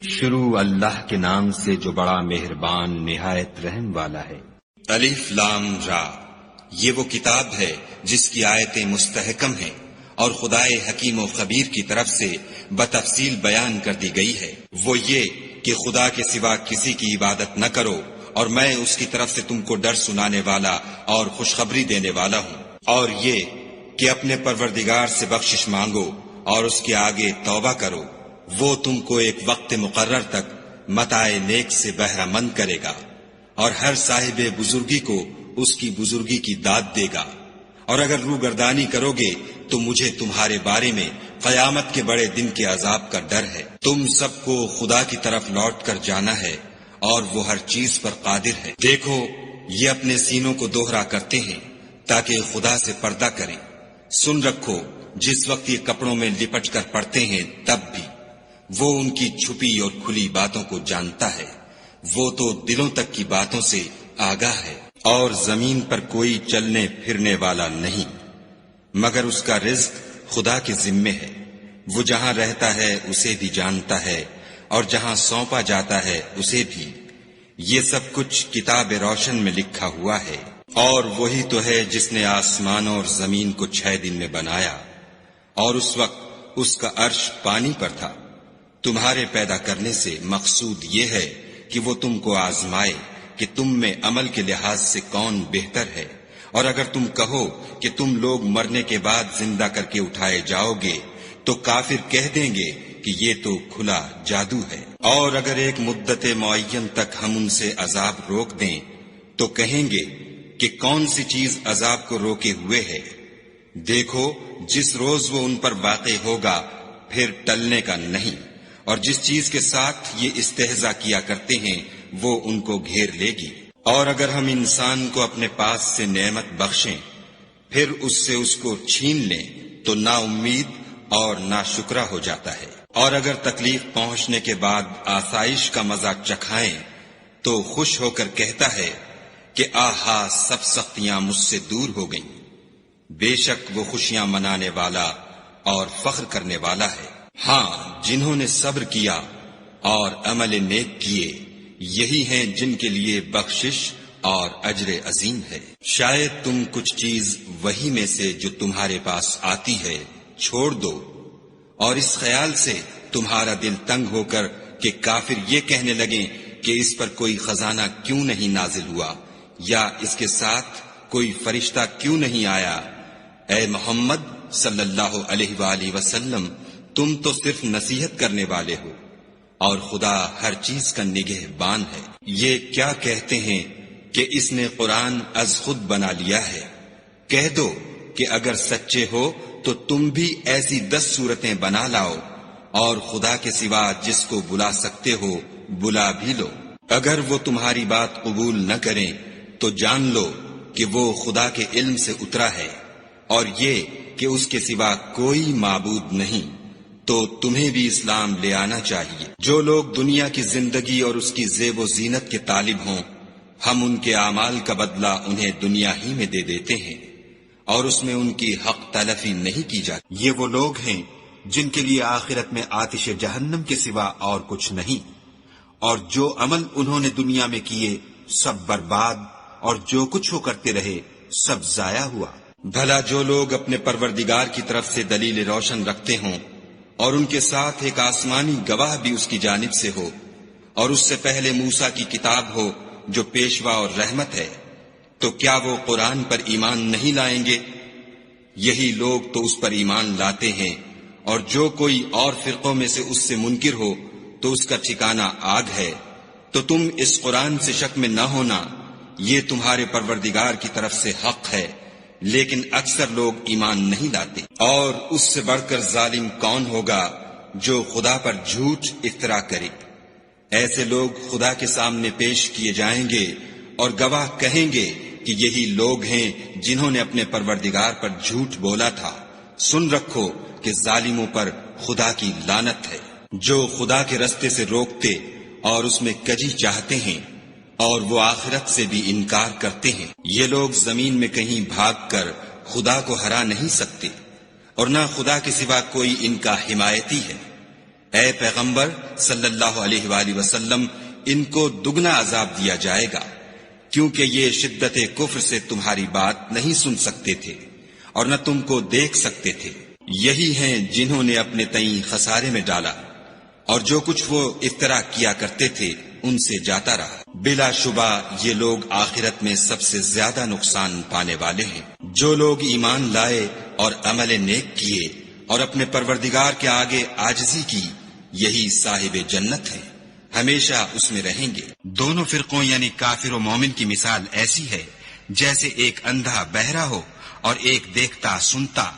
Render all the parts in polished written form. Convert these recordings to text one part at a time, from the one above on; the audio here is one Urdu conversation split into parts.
شروع اللہ کے نام سے جو بڑا مہربان نہایت رحم والا ہے۔ الف لام را، یہ وہ کتاب ہے جس کی آیتیں مستحکم ہیں اور خدائے حکیم و خبیر کی طرف سے بتفصیل بیان کر دی گئی ہے۔ وہ یہ کہ خدا کے سوا کسی کی عبادت نہ کرو، اور میں اس کی طرف سے تم کو ڈر سنانے والا اور خوشخبری دینے والا ہوں۔ اور یہ کہ اپنے پروردگار سے بخشش مانگو اور اس کے آگے توبہ کرو، وہ تم کو ایک وقت مقرر تک متاع نیک سے بہرہ مند کرے گا، اور ہر صاحب بزرگی کو اس کی بزرگی کی داد دے گا۔ اور اگر روگردانی کرو گے تو مجھے تمہارے بارے میں قیامت کے بڑے دن کے عذاب کا ڈر ہے۔ تم سب کو خدا کی طرف لوٹ کر جانا ہے، اور وہ ہر چیز پر قادر ہے۔ دیکھو، یہ اپنے سینوں کو دوہرا کرتے ہیں تاکہ خدا سے پردہ کریں۔ سن رکھو، جس وقت یہ کپڑوں میں لپٹ کر پڑتے ہیں تب بھی وہ ان کی چھپی اور کھلی باتوں کو جانتا ہے۔ وہ تو دلوں تک کی باتوں سے آگاہ ہے۔ اور زمین پر کوئی چلنے پھرنے والا نہیں مگر اس کا رزق خدا کے ذمے ہے۔ وہ جہاں رہتا ہے اسے بھی جانتا ہے، اور جہاں سونپا جاتا ہے اسے بھی۔ یہ سب کچھ کتاب روشن میں لکھا ہوا ہے۔ اور وہی تو ہے جس نے آسمانوں اور زمین کو 6 دن میں بنایا، اور اس وقت اس کا عرش پانی پر تھا۔ تمہارے پیدا کرنے سے مقصود یہ ہے کہ وہ تم کو آزمائے کہ تم میں عمل کے لحاظ سے کون بہتر ہے۔ اور اگر تم کہو کہ تم لوگ مرنے کے بعد زندہ کر کے اٹھائے جاؤ گے تو کافر کہہ دیں گے کہ یہ تو کھلا جادو ہے۔ اور اگر ایک مدت معین تک ہم ان سے عذاب روک دیں تو کہیں گے کہ کون سی چیز عذاب کو روکے ہوئے ہے۔ دیکھو، جس روز وہ ان پر واقع ہوگا پھر ٹلنے کا نہیں، اور جس چیز کے ساتھ یہ استہزاء کیا کرتے ہیں وہ ان کو گھیر لے گی۔ اور اگر ہم انسان کو اپنے پاس سے نعمت بخشیں پھر اس سے اس کو چھین لیں تو نا امید اور نا شکرا ہو جاتا ہے۔ اور اگر تکلیف پہنچنے کے بعد آسائش کا مزہ چکھائیں تو خوش ہو کر کہتا ہے کہ آہا، سب سختیاں مجھ سے دور ہو گئیں۔ بے شک وہ خوشیاں منانے والا اور فخر کرنے والا ہے۔ ہاں، جنہوں نے صبر کیا اور عمل نیک کیے، یہی ہیں جن کے لیے بخشش اور اجر عظیم ہے۔ شاید تم کچھ چیز وہی میں سے جو تمہارے پاس آتی ہے چھوڑ دو، اور اس خیال سے تمہارا دل تنگ ہو کر کہ کافر یہ کہنے لگیں کہ اس پر کوئی خزانہ کیوں نہیں نازل ہوا، یا اس کے ساتھ کوئی فرشتہ کیوں نہیں آیا۔ اے محمد صلی اللہ علیہ وآلہ وسلم، تم تو صرف نصیحت کرنے والے ہو، اور خدا ہر چیز کا نگہبان ہے۔ یہ کیا کہتے ہیں کہ اس نے قرآن از خود بنا لیا ہے؟ کہہ دو کہ اگر سچے ہو تو تم بھی ایسی 10 صورتیں بنا لاؤ، اور خدا کے سوا جس کو بلا سکتے ہو بلا بھی لو۔ اگر وہ تمہاری بات قبول نہ کریں تو جان لو کہ وہ خدا کے علم سے اترا ہے، اور یہ کہ اس کے سوا کوئی معبود نہیں، تو تمہیں بھی اسلام لے آنا چاہیے۔ جو لوگ دنیا کی زندگی اور اس کی زیب و زینت کے طالب ہوں، ہم ان کے اعمال کا بدلہ انہیں دنیا ہی میں دے دیتے ہیں، اور اس میں ان کی حق تلفی نہیں کی جاتی۔ یہ وہ لوگ ہیں جن کے لیے آخرت میں آتش جہنم کے سوا اور کچھ نہیں، اور جو عمل انہوں نے دنیا میں کیے سب برباد، اور جو کچھ وہ کرتے رہے سب ضائع ہوا۔ بھلا جو لوگ اپنے پروردگار کی طرف سے دلیل روشن رکھتے ہوں، اور ان کے ساتھ ایک آسمانی گواہ بھی اس کی جانب سے ہو، اور اس سے پہلے موسیٰ کی کتاب ہو جو پیشوا اور رحمت ہے، تو کیا وہ قرآن پر ایمان نہیں لائیں گے؟ یہی لوگ تو اس پر ایمان لاتے ہیں، اور جو کوئی اور فرقوں میں سے اس سے منکر ہو تو اس کا ٹھکانہ آگ ہے۔ تو تم اس قرآن سے شک میں نہ ہونا، یہ تمہارے پروردگار کی طرف سے حق ہے، لیکن اکثر لوگ ایمان نہیں لاتے۔ اور اس سے بڑھ کر ظالم کون ہوگا جو خدا پر جھوٹ افطرا کرے؟ ایسے لوگ خدا کے سامنے پیش کیے جائیں گے اور گواہ کہیں گے کہ یہی لوگ ہیں جنہوں نے اپنے پروردگار پر جھوٹ بولا تھا۔ سن رکھو کہ ظالموں پر خدا کی لعنت ہے۔ جو خدا کے رستے سے روکتے اور اس میں کجی چاہتے ہیں، اور وہ آخرت سے بھی انکار کرتے ہیں، یہ لوگ زمین میں کہیں بھاگ کر خدا کو ہرا نہیں سکتے، اور نہ خدا کے سوا کوئی ان کا حمایتی ہے۔ اے پیغمبر صلی اللہ علیہ وآلہ وسلم، ان کو دگنا عذاب دیا جائے گا، کیونکہ یہ شدت کفر سے تمہاری بات نہیں سن سکتے تھے اور نہ تم کو دیکھ سکتے تھے۔ یہی ہیں جنہوں نے اپنے تئیں خسارے میں ڈالا، اور جو کچھ وہ افترا کیا کرتے تھے ان سے جاتا رہا۔ بلا شبہ یہ لوگ آخرت میں سب سے زیادہ نقصان پانے والے ہیں۔ جو لوگ ایمان لائے اور عمل نیک کیے اور اپنے پروردگار کے آگے عاجزی کی، یہی صاحب جنت ہیں، ہمیشہ اس میں رہیں گے۔ دونوں فرقوں یعنی کافر و مومن کی مثال ایسی ہے جیسے ایک اندھا بہرا ہو اور ایک دیکھتا سنتا،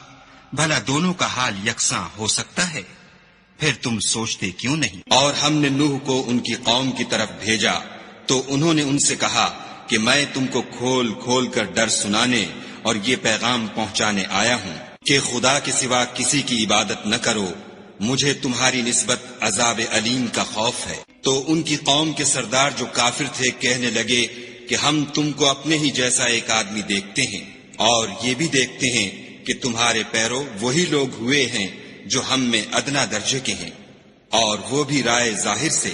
بھلا دونوں کا حال یکساں ہو سکتا ہے؟ پھر تم سوچتے کیوں نہیں؟ اور ہم نے نوح کو ان کی قوم کی طرف بھیجا تو انہوں نے ان سے کہا کہ میں تم کو کھول کھول کر ڈر سنانے اور یہ پیغام پہنچانے آیا ہوں کہ خدا کے سوا کسی کی عبادت نہ کرو، مجھے تمہاری نسبت عذاب علیم کا خوف ہے۔ تو ان کی قوم کے سردار جو کافر تھے کہنے لگے کہ ہم تم کو اپنے ہی جیسا ایک آدمی دیکھتے ہیں اور یہ بھی دیکھتے ہیں کہ تمہارے پیرو وہی لوگ ہوئے ہیں جو ہم میں ادنا درجے کے ہیں، اور وہ بھی رائے ظاہر سے،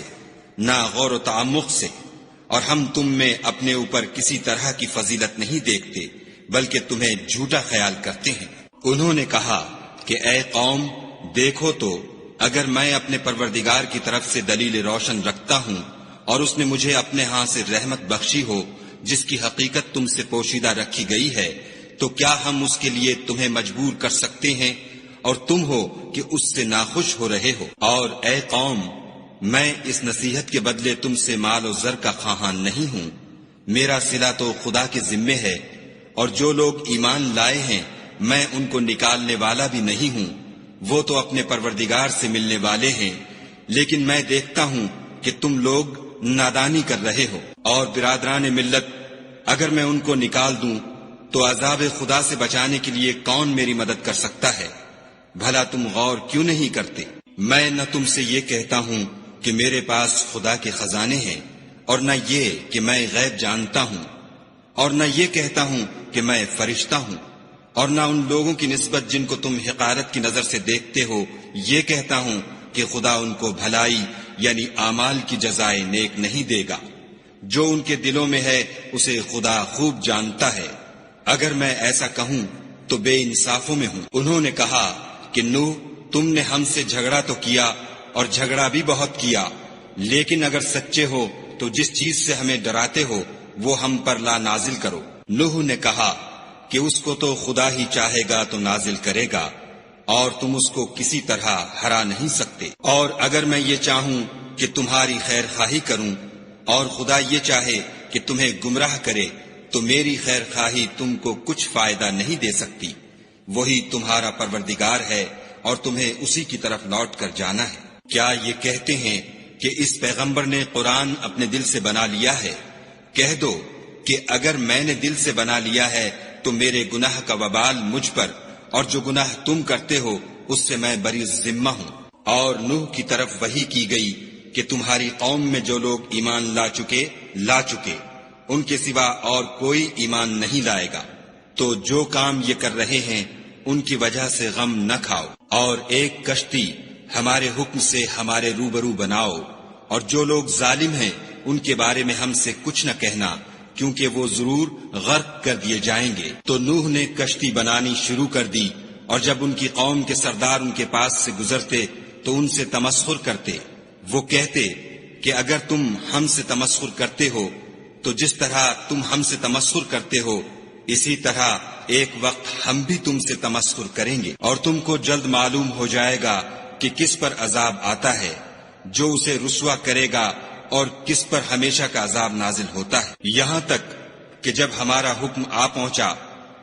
نہ غور و تعمق سے، اور ہم تم میں اپنے اوپر کسی طرح کی فضیلت نہیں دیکھتے بلکہ تمہیں جھوٹا خیال کرتے ہیں۔ انہوں نے کہا کہ اے قوم، دیکھو تو اگر میں اپنے پروردگار کی طرف سے دلیل روشن رکھتا ہوں اور اس نے مجھے اپنے ہاں سے رحمت بخشی ہو جس کی حقیقت تم سے پوشیدہ رکھی گئی ہے، تو کیا ہم اس کے لیے تمہیں مجبور کر سکتے ہیں اور تم ہو کہ اس سے ناخوش ہو رہے ہو؟ اور اے قوم، میں اس نصیحت کے بدلے تم سے مال و زر کا خواہاں نہیں ہوں، میرا صلہ تو خدا کے ذمے ہے، اور جو لوگ ایمان لائے ہیں میں ان کو نکالنے والا بھی نہیں ہوں، وہ تو اپنے پروردگار سے ملنے والے ہیں، لیکن میں دیکھتا ہوں کہ تم لوگ نادانی کر رہے ہو۔ اور برادران ملت، اگر میں ان کو نکال دوں تو عذاب خدا سے بچانے کے لیے کون میری مدد کر سکتا ہے؟ بھلا تم غور کیوں نہیں کرتے؟ میں نہ تم سے یہ کہتا ہوں کہ میرے پاس خدا کے خزانے ہیں، اور نہ یہ کہ میں غیب جانتا ہوں، اور نہ یہ کہتا ہوں کہ میں فرشتہ ہوں، اور نہ ان لوگوں کی نسبت جن کو تم حقارت کی نظر سے دیکھتے ہو یہ کہتا ہوں کہ خدا ان کو بھلائی یعنی اعمال کی جزائے نیک نہیں دے گا۔ جو ان کے دلوں میں ہے اسے خدا خوب جانتا ہے، اگر میں ایسا کہوں تو بے انصافوں میں ہوں۔ انہوں نے کہا کہ نوح، تم نے ہم سے جھگڑا تو کیا اور جھگڑا بھی بہت کیا، لیکن اگر سچے ہو تو جس چیز سے ہمیں ڈراتے ہو وہ ہم پر لا نازل کرو۔ نوح نے کہا کہ اس کو تو خدا ہی چاہے گا تو نازل کرے گا، اور تم اس کو کسی طرح ہرا نہیں سکتے۔ اور اگر میں یہ چاہوں کہ تمہاری خیر خواہی کروں اور خدا یہ چاہے کہ تمہیں گمراہ کرے تو میری خیر خواہی تم کو کچھ فائدہ نہیں دے سکتی۔ وہی تمہارا پروردگار ہے اور تمہیں اسی کی طرف لوٹ کر جانا ہے۔ کیا یہ کہتے ہیں کہ اس پیغمبر نے قرآن اپنے دل سے بنا لیا ہے؟ کہہ دو کہ اگر میں نے دل سے بنا لیا ہے تو میرے گناہ کا وبال مجھ پر، اور جو گناہ تم کرتے ہو اس سے میں بری ذمہ ہوں۔ اور نوح کی طرف وحی کی گئی کہ تمہاری قوم میں جو لوگ ایمان لا چکے ان کے سوا اور کوئی ایمان نہیں لائے گا، تو جو کام یہ کر رہے ہیں ان کی وجہ سے غم نہ کھاؤ، اور ایک کشتی ہمارے حکم سے ہمارے روبرو بناؤ، اور جو لوگ ظالم ہیں ان کے بارے میں ہم سے کچھ نہ کہنا، کیونکہ وہ ضرور غرق کر دیے جائیں گے۔ تو نوح نے کشتی بنانی شروع کر دی، اور جب ان کی قوم کے سردار ان کے پاس سے گزرتے تو ان سے تمسخر کرتے۔ وہ کہتے کہ اگر تم ہم سے تمسخر کرتے ہو تو جس طرح تم ہم سے تمسخر کرتے ہو اسی طرح ایک وقت ہم بھی تم سے تمسخر کریں گے، اور تم کو جلد معلوم ہو جائے گا کہ کس پر عذاب آتا ہے جو اسے رسوا کرے گا اور کس پر ہمیشہ کا عذاب نازل ہوتا ہے۔ یہاں تک کہ جب ہمارا حکم آ پہنچا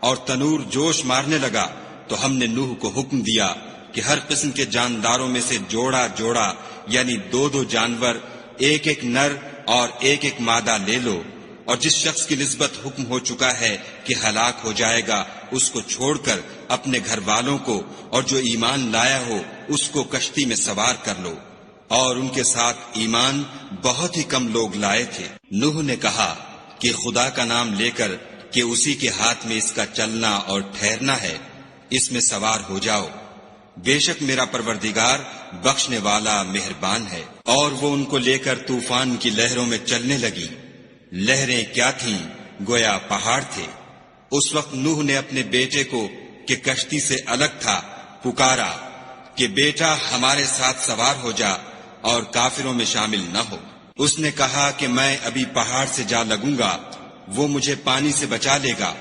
اور تنور جوش مارنے لگا تو ہم نے نوح کو حکم دیا کہ ہر قسم کے جانداروں میں سے جوڑا جوڑا یعنی 2 جانور، ایک نر اور ایک مادہ لے لو، اور جس شخص کی نسبت حکم ہو چکا ہے کہ ہلاک ہو جائے گا اس کو چھوڑ کر اپنے گھر والوں کو اور جو ایمان لایا ہو اس کو کشتی میں سوار کر لو۔ اور ان کے ساتھ ایمان بہت ہی کم لوگ لائے تھے۔ نوح نے کہا کہ خدا کا نام لے کر کہ اسی کے ہاتھ میں اس کا چلنا اور ٹھہرنا ہے، اس میں سوار ہو جاؤ۔ بے شک میرا پروردگار بخشنے والا مہربان ہے۔ اور وہ ان کو لے کر طوفان کی لہروں میں چلنے لگی۔ لہریں کیا تھیں؟ گویا پہاڑ تھے۔ اس وقت نوح نے اپنے بیٹے کو کہ کشتی سے الگ تھا پکارا کہ بیٹا ہمارے ساتھ سوار ہو جا اور کافروں میں شامل نہ ہو۔ اس نے کہا کہ میں ابھی پہاڑ سے جا لگوں گا، وہ مجھے پانی سے بچا لے گا۔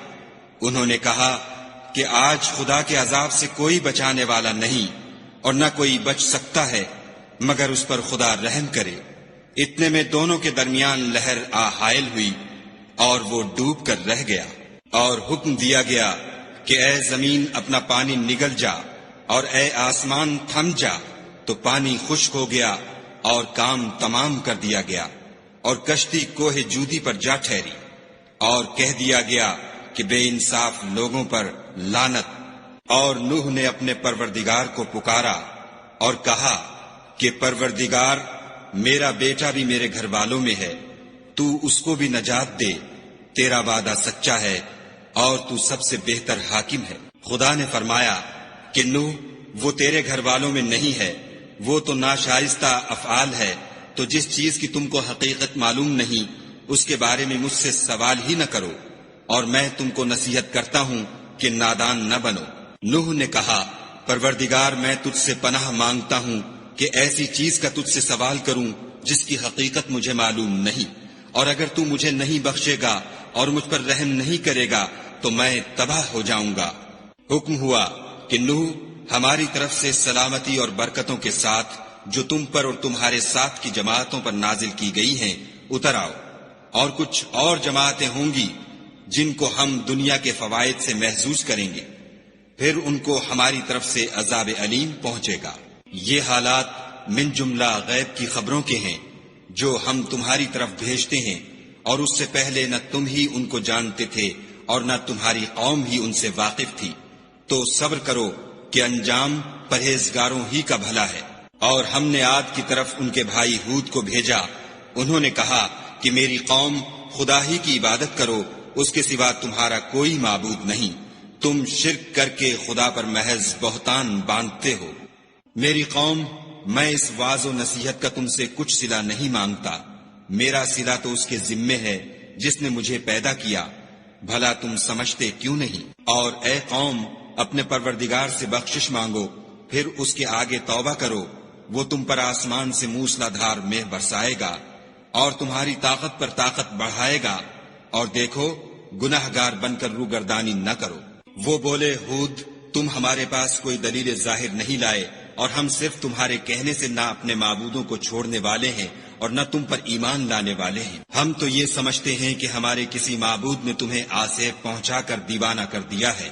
انہوں نے کہا کہ آج خدا کے عذاب سے کوئی بچانے والا نہیں اور نہ کوئی بچ سکتا ہے مگر اس پر خدا رحم کرے۔ اتنے میں دونوں کے درمیان لہر آ حائل ہوئی اور وہ ڈوب کر رہ گیا، اور حکم دیا گیا کہ اے زمین اپنا پانی نگل جا اور اے آسمان تھم جا، تو پانی خشک ہو گیا اور کام تمام کر دیا گیا، اور کشتی کوہ جودی پر جا ٹھہری، اور کہہ دیا گیا کہ بے انصاف لوگوں پر لعنت۔ اور نوح نے اپنے پروردگار کو پکارا اور کہا کہ پروردگار میرا بیٹا بھی میرے گھر والوں میں ہے، تو اس کو بھی نجات دے، تیرا وعدہ سچا ہے اور تو سب سے بہتر حاکم ہے۔ خدا نے فرمایا کہ نوح وہ تیرے گھر والوں میں نہیں ہے، وہ تو ناشائستہ افعال ہے، تو جس چیز کی تم کو حقیقت معلوم نہیں اس کے بارے میں مجھ سے سوال ہی نہ کرو، اور میں تم کو نصیحت کرتا ہوں کہ نادان نہ بنو۔ نوح نے کہا پروردگار میں تجھ سے پناہ مانگتا ہوں کہ ایسی چیز کا تجھ سے سوال کروں جس کی حقیقت مجھے معلوم نہیں، اور اگر تو مجھے نہیں بخشے گا اور مجھ پر رحم نہیں کرے گا تو میں تباہ ہو جاؤں گا۔ حکم ہوا کہ نوح ہماری طرف سے سلامتی اور برکتوں کے ساتھ جو تم پر اور تمہارے ساتھ کی جماعتوں پر نازل کی گئی ہیں اتر آؤ، اور کچھ اور جماعتیں ہوں گی جن کو ہم دنیا کے فوائد سے محظوظ کریں گے، پھر ان کو ہماری طرف سے عذاب علیم پہنچے گا۔ یہ حالات من جملہ غیب کی خبروں کے ہیں جو ہم تمہاری طرف بھیجتے ہیں، اور اس سے پہلے نہ تم ہی ان کو جانتے تھے اور نہ تمہاری قوم ہی ان سے واقف تھی، تو صبر کرو کہ انجام پرہیزگاروں ہی کا بھلا ہے۔ اور ہم نے عاد کی طرف ان کے بھائی ہود کو بھیجا، انہوں نے کہا کہ میری قوم خدا ہی کی عبادت کرو، اس کے سوا تمہارا کوئی معبود نہیں، تم شرک کر کے خدا پر محض بہتان باندھتے ہو۔ میری قوم میں اس واعظ و نصیحت کا تم سے کچھ صلہ نہیں مانگتا، میرا صلہ تو اس کے ذمے ہے جس نے مجھے پیدا کیا، بھلا تم سمجھتے کیوں نہیں؟ اور اے قوم اپنے پروردگار سے بخشش مانگو، پھر اس کے آگے توبہ کرو، وہ تم پر آسمان سے موسلا دھار مے برسائے گا اور تمہاری طاقت پر طاقت بڑھائے گا، اور دیکھو گناہ گار بن کر روگردانی نہ کرو۔ وہ بولے ہود تم ہمارے پاس کوئی دلیل ظاہر نہیں لائے، اور ہم صرف تمہارے کہنے سے نہ اپنے معبودوں کو چھوڑنے والے ہیں اور نہ تم پر ایمان لانے والے ہیں۔ ہم تو یہ سمجھتے ہیں کہ ہمارے کسی معبود نے تمہیں آسیب پہنچا کر دیوانہ کر دیا ہے۔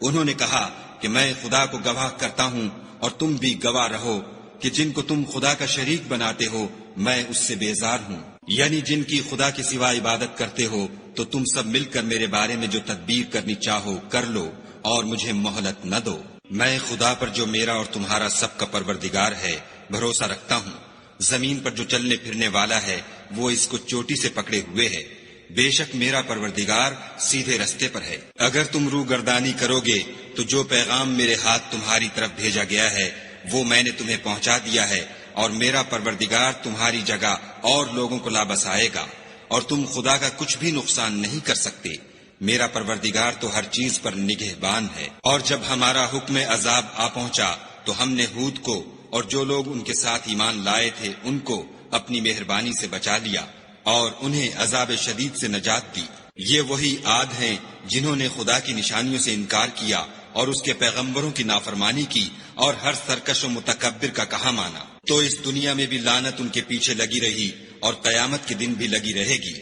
انہوں نے کہا کہ میں خدا کو گواہ کرتا ہوں اور تم بھی گواہ رہو کہ جن کو تم خدا کا شریک بناتے ہو میں اس سے بیزار ہوں، یعنی جن کی خدا کے سوا عبادت کرتے ہو، تو تم سب مل کر میرے بارے میں جو تدبیر کرنی چاہو کر لو اور مجھے مہلت نہ دو۔ میں خدا پر جو میرا اور تمہارا سب کا پروردگار ہے بھروسہ رکھتا ہوں، زمین پر جو چلنے پھرنے والا ہے وہ اس کو چوٹی سے پکڑے ہوئے ہے، بے شک میرا پروردگار سیدھے رستے پر ہے۔ اگر تم روگردانی کرو گے تو جو پیغام میرے ہاتھ تمہاری طرف بھیجا گیا ہے وہ میں نے تمہیں پہنچا دیا ہے، اور میرا پروردگار تمہاری جگہ اور لوگوں کو لا بسائے گا، اور تم خدا کا کچھ بھی نقصان نہیں کر سکتے، میرا پروردگار تو ہر چیز پر نگہبان ہے۔ اور جب ہمارا حکم عذاب آ پہنچا تو ہم نے ہود کو اور جو لوگ ان کے ساتھ ایمان لائے تھے ان کو اپنی مہربانی سے بچا لیا اور انہیں عذاب شدید سے نجات دی۔ یہ وہی عاد ہیں جنہوں نے خدا کی نشانیوں سے انکار کیا اور اس کے پیغمبروں کی نافرمانی کی اور ہر سرکش و متکبر کا کہا مانا، تو اس دنیا میں بھی لعنت ان کے پیچھے لگی رہی اور قیامت کے دن بھی لگی رہے گی۔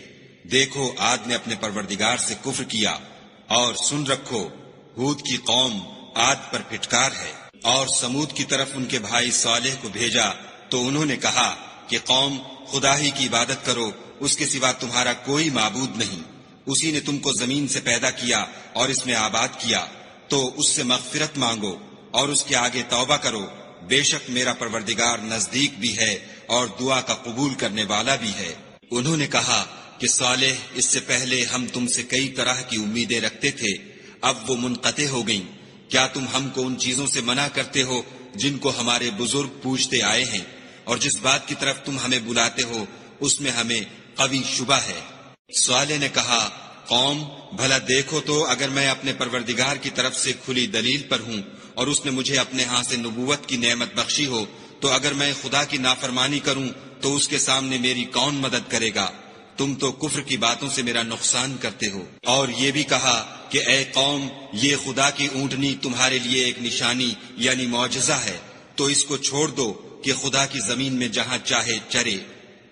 دیکھو عاد نے اپنے پروردگار سے کفر کیا، اور سن رکھو ہود کی قوم عاد پر پھٹکار ہے۔ اور سمود کی طرف ان کے بھائی صالح کو بھیجا تو انہوں نے کہا کہ قوم خدا ہی کی عبادت کرو، اس کے سوا تمہارا کوئی معبود نہیں، اسی نے تم کو زمین سے پیدا کیا اور اس میں آباد کیا، تو اس سے مغفرت مانگو اور اس کے آگے توبہ کرو، بے شک میرا پروردگار نزدیک بھی ہے اور دعا کا قبول کرنے والا بھی ہے۔ انہوں نے کہا کہ صالح اس سے پہلے ہم تم سے کئی طرح کی امیدیں رکھتے تھے، اب وہ منقطع ہو گئیں، کیا تم ہم کو ان چیزوں سے منع کرتے ہو جن کو ہمارے بزرگ پوجتے آئے ہیں، اور جس بات کی طرف تم ہمیں بلاتے ہو اس میں ہمیں قوی شبہ ہے۔ صالح نے کہا، قوم بھلا دیکھو تو اگر میں اپنے پروردگار کی طرف سے کھلی دلیل پر ہوں اور اس نے مجھے اپنے ہاں سے نبوت کی نعمت بخشی ہو، تو اگر میں خدا کی نافرمانی کروں تو اس کے سامنے میری کون مدد کرے گا؟ تم تو کفر کی باتوں سے میرا نقصان کرتے ہو۔ اور یہ بھی کہا کہ اے قوم، یہ خدا کی اونٹنی تمہارے لیے ایک نشانی یعنی معجزہ ہے، تو اس کو چھوڑ دو کہ خدا کی زمین میں جہاں چاہے چرے،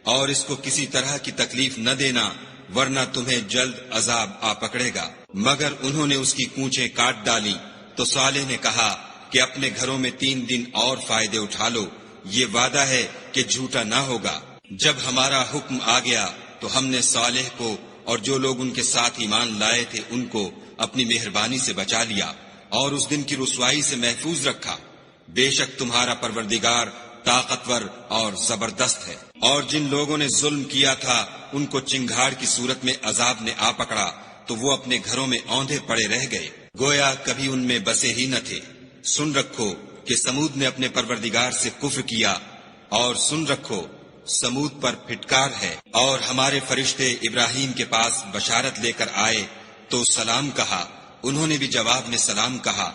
اور اس کو کسی طرح کی تکلیف نہ دینا، ورنہ تمہیں جلد عذاب آ پکڑے گا۔ مگر انہوں نے اس کی کونچیں کاٹ ڈالی۔ تو صالح نے کہا کہ اپنے گھروں میں 3 دن اور فائدے اٹھا لو، یہ وعدہ ہے کہ جھوٹا نہ ہوگا۔ جب ہمارا حکم آ گیا تو ہم نے صالح کو اور جو لوگ ان کے ساتھ ایمان لائے تھے ان کو اپنی مہربانی سے بچا لیا اور اس دن کی رسوائی سے محفوظ رکھا۔ بے شک تمہارا پروردگار طاقتور اور زبردست ہے۔ اور جن لوگوں نے ظلم کیا تھا ان کو چنگھاڑ کی صورت میں عذاب نے آ پکڑا تو وہ اپنے گھروں میں اوندھے پڑے رہ گئے، گویا کبھی ان میں بسے ہی نہ تھے۔ سن رکھو کہ سمود نے اپنے پروردگار سے کفر کیا، اور سن رکھو سمود پر پھٹکار ہے۔ اور ہمارے فرشتے ابراہیم کے پاس بشارت لے کر آئے تو سلام کہا، انہوں نے بھی جواب میں سلام کہا۔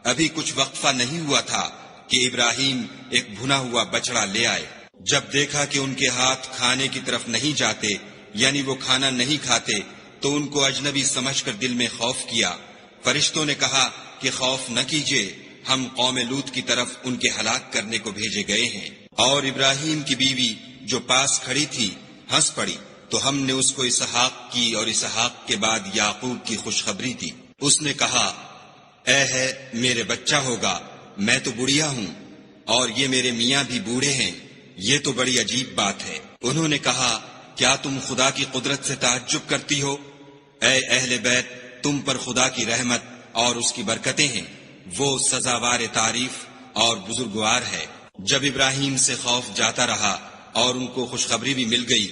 ابھی کچھ وقفہ نہیں ہوا تھا کہ ابراہیم ایک بھنا ہوا بچڑا لے آئے۔ جب دیکھا کہ ان کے ہاتھ کھانے کی طرف نہیں جاتے، یعنی وہ کھانا نہیں کھاتے، تو ان کو اجنبی سمجھ کر دل میں خوف کیا۔ فرشتوں نے کہا کہ خوف نہ کیجیے، ہم قوم لوط کی طرف ان کے ہلاک کرنے کو بھیجے گئے ہیں۔ اور ابراہیم کی بیوی جو پاس کھڑی تھی ہنس پڑی، تو ہم نے اس کو اسحاق کی اور اسحاق کے بعد یعقوب کی خوشخبری دی۔ اس نے کہا، اے ہے میرے بچہ ہوگا، میں تو بڑھیا ہوں اور یہ میرے میاں بھی بوڑھے ہیں، یہ تو بڑی عجیب بات ہے۔ انہوں نے کہا، کیا تم خدا کی قدرت سے تعجب کرتی ہو؟ اے اہل بیت، تم پر خدا کی رحمت اور اس کی برکتیں ہیں، وہ سزاوار تعریف اور بزرگوار ہے۔ جب ابراہیم سے خوف جاتا رہا اور ان کو خوشخبری بھی مل گئی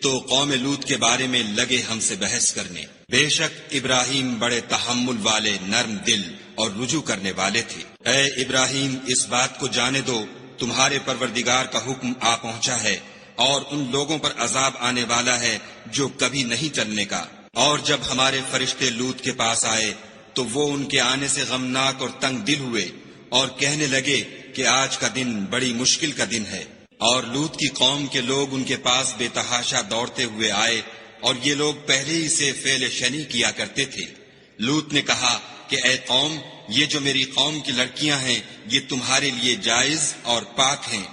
تو قوم لوط کے بارے میں لگے ہم سے بحث کرنے۔ بے شک ابراہیم بڑے تحمل والے، نرم دل اور رجوع کرنے والے تھے۔ اے ابراہیم، اس بات کو جانے دو تمہارے پروردگار کا حکم آ پہنچا ہے اور ان لوگوں پر عذاب آنے والا ہے جو کبھی نہیں چلنے کا۔ اور جب ہمارے فرشتے لوط کے پاس آئے تو وہ ان کے آنے سے غمناک اور تنگ دل ہوئے اور کہنے لگے کہ آج کا دن بڑی مشکل کا دن ہے۔ اور لوط کی قوم کے لوگ ان کے پاس بے تحاشا دوڑتے ہوئے آئے، اور یہ لوگ پہلے ہی سے فعل شنی کیا کرتے تھے۔ لوط نے کہا کہ اے قوم، یہ جو میری قوم کی لڑکیاں ہیں یہ تمہارے لیے جائز اور پاک ہیں،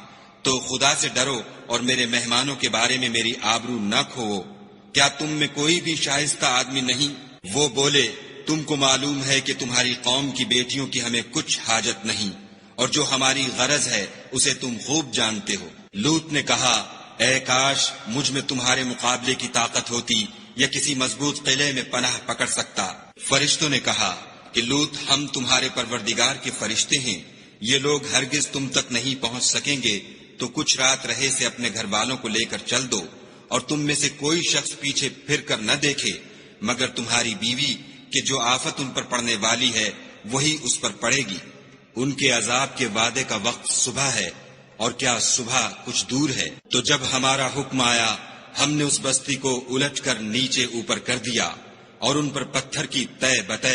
تو خدا سے ڈرو اور میرے مہمانوں کے بارے میں میری آبرو نہ کھوؤ۔ کیا تم میں کوئی بھی شائستہ آدمی نہیں؟ وہ بولے، تم کو معلوم ہے کہ تمہاری قوم کی بیٹیوں کی ہمیں کچھ حاجت نہیں، اور جو ہماری غرض ہے اسے تم خوب جانتے ہو۔ لوط نے کہا، اے کاش مجھ میں تمہارے مقابلے کی طاقت ہوتی یا کسی مضبوط قلعے میں پناہ پکڑ سکتا۔ فرشتوں نے کہا کہ لوط، ہم تمہارے پروردگار کے فرشتے ہیں، یہ لوگ ہرگز تم تک نہیں پہنچ سکیں گے، تو کچھ رات رہے سے اپنے گھر والوں کو لے کر چل دو، اور تم میں سے کوئی شخص پیچھے پھر کر نہ دیکھے مگر تمہاری بیوی، کہ جو آفت ان پر پڑنے والی ہے وہی اس پر پڑے گی۔ ان کے عذاب کے وعدے کا وقت صبح ہے، اور کیا صبح کچھ دور ہے؟ تو جب ہمارا حکم آیا ہم نے اس بستی کو الٹ کر نیچے اوپر کر دیا اور ان پر پتھر کی تہ بتہ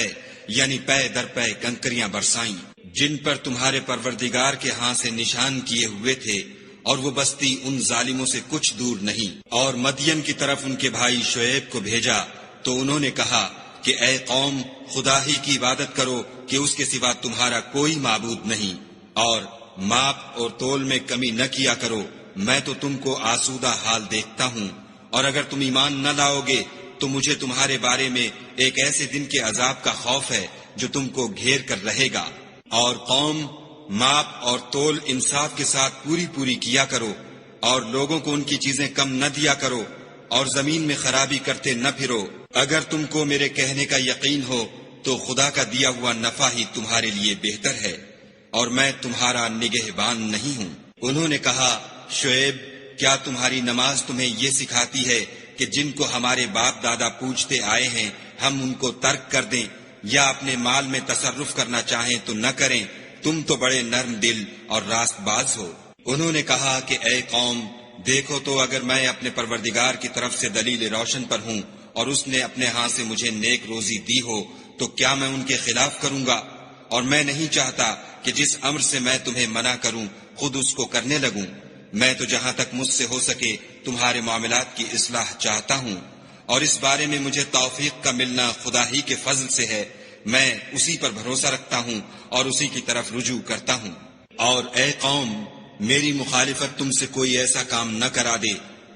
یعنی پے در پے کنکریاں برسائیں، جن پر تمہارے پروردگار کے ہاں سے نشان کیے ہوئے تھے، اور وہ بستی ان ظالموں سے کچھ دور نہیں۔ اور مدین کی طرف ان کے بھائی شعیب کو بھیجا تو انہوں نے کہا کہ اے قوم، خدا ہی کی عبادت کرو کہ اس کے سوا تمہارا کوئی معبود نہیں، اور ماپ اور تول میں کمی نہ کیا کرو، میں تو تم کو آسودہ حال دیکھتا ہوں، اور اگر تم ایمان نہ لاؤ گے تو مجھے تمہارے بارے میں ایک ایسے دن کے عذاب کا خوف ہے جو تم کو گھیر کر رہے گا۔ اور قوم، ماپ اور تول انصاف کے ساتھ پوری پوری کیا کرو، اور لوگوں کو ان کی چیزیں کم نہ دیا کرو، اور زمین میں خرابی کرتے نہ پھرو۔ اگر تم کو میرے کہنے کا یقین ہو تو خدا کا دیا ہوا نفع ہی تمہارے لیے بہتر ہے، اور میں تمہارا نگہبان نہیں ہوں۔ انہوں نے کہا، شعیب، کیا تمہاری نماز تمہیں یہ سکھاتی ہے کہ جن کو ہمارے باپ دادا پوجتے آئے ہیں ہم ان کو ترک کر دیں، یا اپنے مال میں تصرف کرنا چاہیں تو نہ کریں، تم تو بڑے نرم دل اور راست باز ہو۔ انہوں نے کہا کہ اے قوم، دیکھو تو اگر میں اپنے پروردگار کی طرف سے دلیل روشن پر ہوں اور اس نے اپنے ہاں سے مجھے نیک روزی دی ہو تو کیا میں ان کے خلاف کروں گا؟ اور میں نہیں چاہتا کہ جس امر سے میں تمہیں منع کروں خود اس کو کرنے لگوں۔ میں تو جہاں تک مجھ سے ہو سکے تمہارے معاملات کی اصلاح چاہتا ہوں، اور اس بارے میں مجھے توفیق کا ملنا خدا ہی کے فضل سے ہے۔ میں اسی پر بھروسہ رکھتا ہوں اور اسی کی طرف رجوع کرتا ہوں۔ اور اے قوم، میری مخالفت تم سے کوئی ایسا کام نہ کرا دے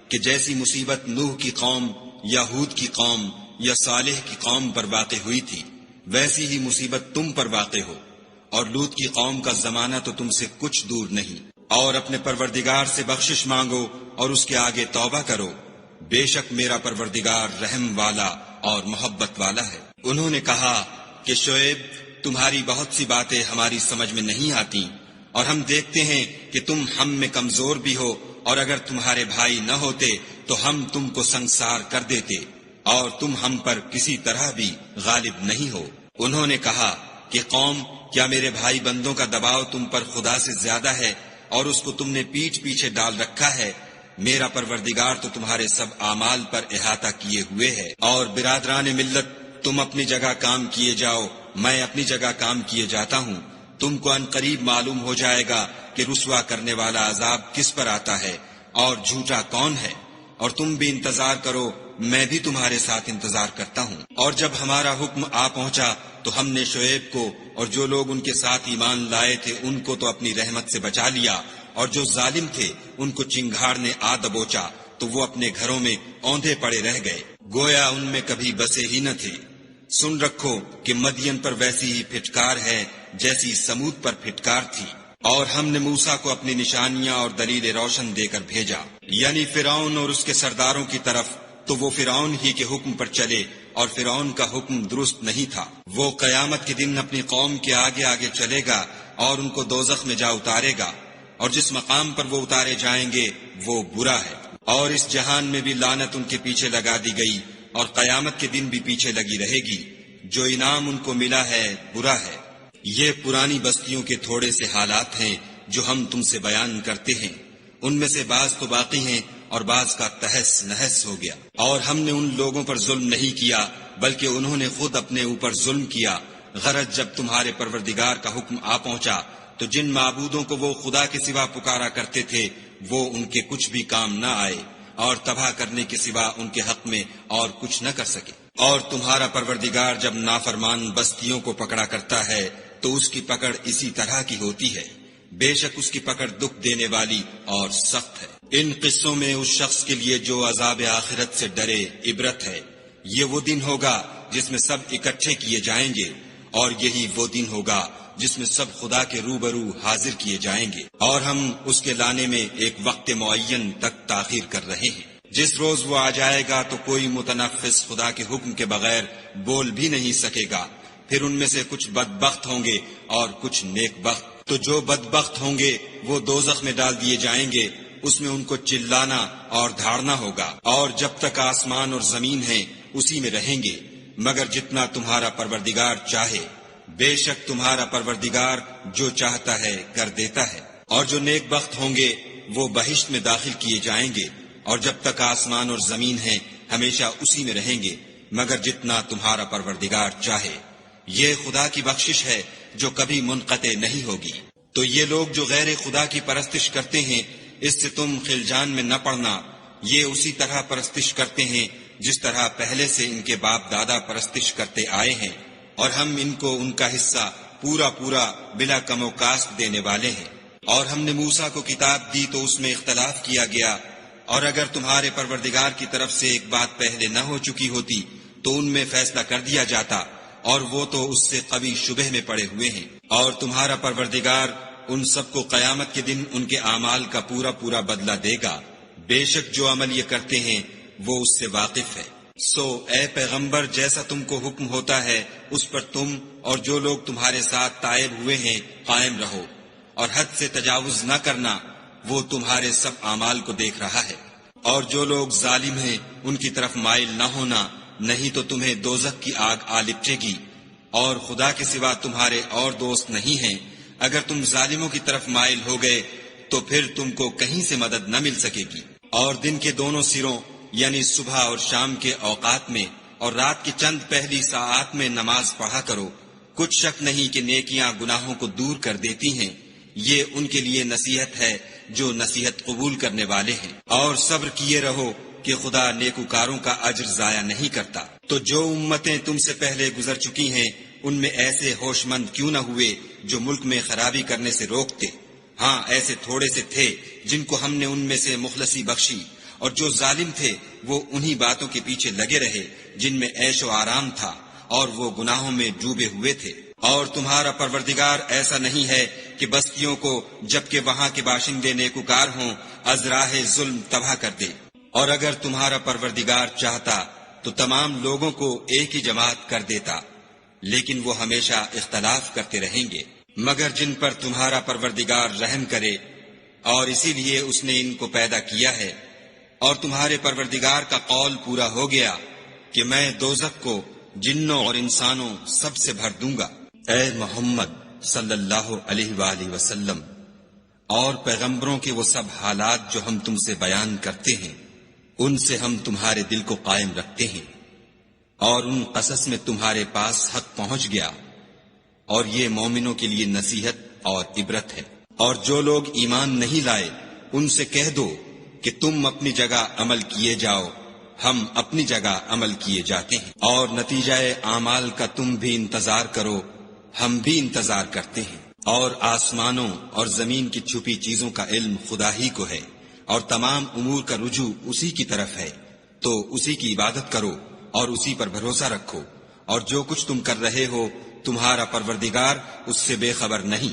کہ جیسی مصیبت نوح کی قوم یا ہود کی قوم یا صالح کی قوم پر واقع ہوئی تھی ویسی ہی مصیبت تم پر واقع ہو، اور لوط کی قوم کا زمانہ تو تم سے کچھ دور نہیں۔ اور اپنے پروردگار سے بخشش مانگو اور اس کے آگے توبہ کرو، بے شک میرا پروردگار رحم والا اور محبت والا ہے۔ انہوں نے کہا کہ شعیب، تمہاری بہت سی باتیں ہماری سمجھ میں نہیں آتی، اور ہم دیکھتے ہیں کہ تم ہم میں کمزور بھی ہو، اور اگر تمہارے بھائی نہ ہوتے تو ہم تم کو سنگسار کر دیتے، اور تم ہم پر کسی طرح بھی غالب نہیں ہو۔ انہوں نے کہا کہ قوم، کیا میرے بھائی بندوں کا دباؤ تم پر خدا سے زیادہ ہے اور اس کو تم نے پیٹھ پیچھے ڈال رکھا ہے؟ میرا پروردگار تو تمہارے سب اعمال پر احاطہ کیے ہوئے ہے۔ اور برادران ملت، تم اپنی جگہ کام کیے جاؤ، میں اپنی جگہ کام کیے جاتا ہوں۔ تم کو ان قریب معلوم ہو جائے گا کہ رسوا کرنے والا عذاب کس پر آتا ہے اور جھوٹا کون ہے، اور تم بھی انتظار کرو، میں بھی تمہارے ساتھ انتظار کرتا ہوں۔ اور جب ہمارا حکم آ پہنچا تو ہم نے شعیب کو اور جو لوگ ان کے ساتھ ایمان لائے تھے ان کو تو اپنی رحمت سے بچا لیا، اور جو ظالم تھے ان کو چنگھاڑ نے آ دبوچا تو وہ اپنے گھروں میں اوندھے پڑے رہ گئے، گویا ان میں کبھی بسے ہی نہ تھے۔ سن رکھو کہ مدین پر ویسی ہی پھٹکار ہے جیسی سمود پر پھٹکار تھی۔ اور ہم نے موسیٰ کو اپنی نشانیاں اور دلیل روشن دے کر بھیجا، یعنی فرعون اور اس کے سرداروں کی طرف، تو وہ فرعون ہی کے حکم پر چلے، اور فرعون کا حکم درست نہیں تھا۔ وہ قیامت کے دن اپنی قوم کے آگے آگے چلے گا اور ان کو دوزخ میں جا اتارے گا، اور جس مقام پر وہ اتارے جائیں گے وہ برا ہے۔ اور اس جہان میں بھی لعنت ان کے پیچھے لگا دی گئی، اور قیامت کے دن بھی پیچھے لگی رہے گی۔ جو انعام ان کو ملا ہے برا ہے۔ یہ پرانی بستیوں کے تھوڑے سے حالات ہیں جو ہم تم سے بیان کرتے ہیں، ان میں سے بعض تو باقی ہیں اور بعض کا تہس نہس ہو گیا۔ اور ہم نے ان لوگوں پر ظلم نہیں کیا بلکہ انہوں نے خود اپنے اوپر ظلم کیا۔ غرض جب تمہارے پروردگار کا حکم آ پہنچا تو جن معبودوں کو وہ خدا کے سوا پکارا کرتے تھے وہ ان کے کچھ بھی کام نہ آئے، اور تباہ کرنے کے سوا ان کے حق میں اور کچھ نہ کر سکے۔ اور تمہارا پروردگار جب نافرمان بستیوں کو پکڑا کرتا ہے تو اس کی پکڑ اسی طرح کی ہوتی ہے، بے شک اس کی پکڑ دکھ دینے والی اور سخت ہے۔ ان قصوں میں اس شخص کے لیے جو عذاب آخرت سے ڈرے عبرت ہے۔ یہ وہ دن ہوگا جس میں سب اکٹھے کیے جائیں گے، اور یہی وہ دن ہوگا جس میں سب خدا کے روبرو حاضر کیے جائیں گے، اور ہم اس کے لانے میں ایک وقت معین تک تاخیر کر رہے ہیں۔ جس روز وہ آ جائے گا تو کوئی متنفس خدا کے حکم کے بغیر بول بھی نہیں سکے گا۔ پھر ان میں سے کچھ بدبخت ہوں گے اور کچھ نیک بخت۔ تو جو بدبخت ہوں گے وہ دوزخ میں ڈال دیے جائیں گے، اس میں ان کو چلانا اور دھاڑنا ہوگا، اور جب تک آسمان اور زمین ہیں اسی میں رہیں گے، مگر جتنا تمہارا پروردگار چاہے۔ بے شک تمہارا پروردگار جو چاہتا ہے کر دیتا ہے۔ اور جو نیک بخت ہوں گے وہ بہشت میں داخل کیے جائیں گے، اور جب تک آسمان اور زمین ہیں ہمیشہ اسی میں رہیں گے، مگر جتنا تمہارا پروردگار چاہے۔ یہ خدا کی بخشش ہے جو کبھی منقطع نہیں ہوگی۔ تو یہ لوگ جو غیر خدا کی پرستش کرتے ہیں، اس سے تم خلجان میں نہ پڑنا۔ یہ اسی طرح پرستش کرتے ہیں جس طرح پہلے سے ان کے باپ دادا پرستش کرتے آئے ہیں، اور ہم ان کو ان کا حصہ پورا پورا بلا کم و کاست دینے والے ہیں۔ اور ہم نے موسیٰ کو کتاب دی تو اس میں اختلاف کیا گیا، اور اگر تمہارے پروردگار کی طرف سے ایک بات پہلے نہ ہو چکی ہوتی تو ان میں فیصلہ کر دیا جاتا، اور وہ تو اس سے قوی شبہ میں پڑے ہوئے ہیں۔ اور تمہارا پروردگار ان سب کو قیامت کے دن ان کے اعمال کا پورا پورا بدلہ دے گا، بے شک جو عمل یہ کرتے ہیں وہ اس سے واقف ہے۔ سو اے پیغمبر، جیسا تم کو حکم ہوتا ہے اس پر تم اور جو لوگ تمہارے ساتھ تائب ہوئے ہیں قائم رہو، اور حد سے تجاوز نہ کرنا، وہ تمہارے سب اعمال کو دیکھ رہا ہے۔ اور جو لوگ ظالم ہیں ان کی طرف مائل نہ ہونا، نہیں تو تمہیں دوزخ کی آگ آ لپٹے گی، اور خدا کے سوا تمہارے اور دوست نہیں ہیں اگر تم ظالموں کی طرف مائل ہو گئے تو پھر تم کو کہیں سے مدد نہ مل سکے گی۔ اور دن کے دونوں سروں یعنی صبح اور شام کے اوقات میں اور رات کی چند پہلی ساعات میں نماز پڑھا کرو، کچھ شک نہیں کہ نیکیاں گناہوں کو دور کر دیتی ہیں، یہ ان کے لیے نصیحت ہے جو نصیحت قبول کرنے والے ہیں۔ اور صبر کیے رہو کہ خدا نیکوکاروں کا اجر ضائع نہیں کرتا۔ تو جو امتیں تم سے پہلے گزر چکی ہیں ان میں ایسے ہوش مند کیوں نہ ہوئے جو ملک میں خرابی کرنے سے روکتے؟ ہاں ایسے تھوڑے سے تھے جن کو ہم نے ان میں سے مخلصی بخشی، اور جو ظالم تھے وہ انہی باتوں کے پیچھے لگے رہے جن میں عیش و آرام تھا، اور وہ گناہوں میں ڈوبے ہوئے تھے۔ اور تمہارا پروردگار ایسا نہیں ہے کہ بستیوں کو جبکہ وہاں کے باشندے نیکوکار ہوں از راہ ظلم تباہ کر دے، اور اگر تمہارا پروردگار چاہتا تو تمام لوگوں کو ایک ہی جماعت کر دیتا، لیکن وہ ہمیشہ اختلاف کرتے رہیں گے، مگر جن پر تمہارا پروردگار رحم کرے، اور اسی لیے اس نے ان کو پیدا کیا ہے۔ اور تمہارے پروردگار کا قول پورا ہو گیا کہ میں دوزخ کو جنوں اور انسانوں سب سے بھر دوں گا۔ اے محمد صلی اللہ علیہ وآلہ وسلم، اور پیغمبروں کے وہ سب حالات جو ہم تم سے بیان کرتے ہیں ان سے ہم تمہارے دل کو قائم رکھتے ہیں، اور ان قصص میں تمہارے پاس حق پہنچ گیا، اور یہ مومنوں کے لیے نصیحت اور عبرت ہے۔ اور جو لوگ ایمان نہیں لائے ان سے کہہ دو کہ تم اپنی جگہ عمل کیے جاؤ، ہم اپنی جگہ عمل کیے جاتے ہیں، اور نتیجہ اعمال کا تم بھی انتظار کرو، ہم بھی انتظار کرتے ہیں۔ اور آسمانوں اور زمین کی چھپی چیزوں کا علم خدا ہی کو ہے، اور تمام امور کا رجوع اسی کی طرف ہے، تو اسی کی عبادت کرو اور اسی پر بھروسہ رکھو، اور جو کچھ تم کر رہے ہو تمہارا پروردگار اس سے بے خبر نہیں۔